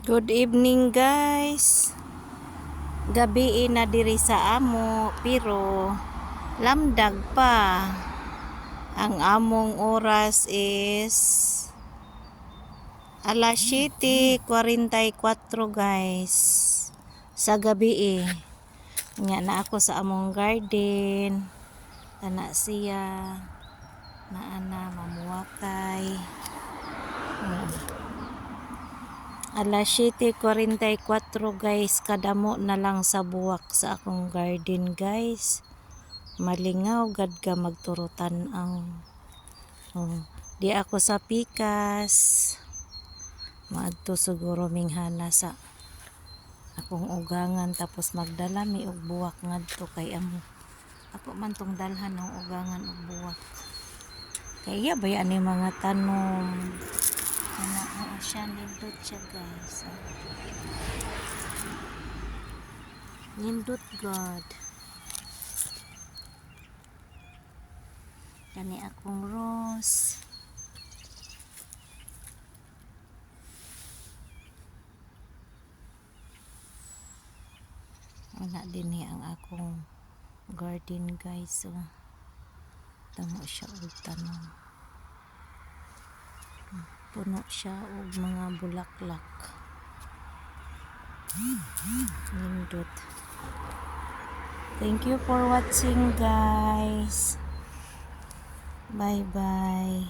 Good evening guys. Gabi na diri sa amo pero lamdag pa. Ang among oras is alas 7:44 guys. Sa gabi Nga na ako sa among garden. Tana siya. Naana mamuwakay. Alas 7:44 guys, kadamo na lang sa buwak sa akong garden guys. Malingaw gad ka magturutan ang di ako sa pikas. Maadto siguro minghana sa akong ugangan tapos magdala mi og buwak ngadto kay amo. Ako man tong dalhan ng ugangan og buwak. Kaya ba yan yung mga tanom? Siya nindot siya guys. Nindot God. Kani akong rose. Wala din ang akong garden guys. So, tamo siya og tanom. Puno siya og mga bulaklak. Nindot. Thank you for watching guys. Bye bye.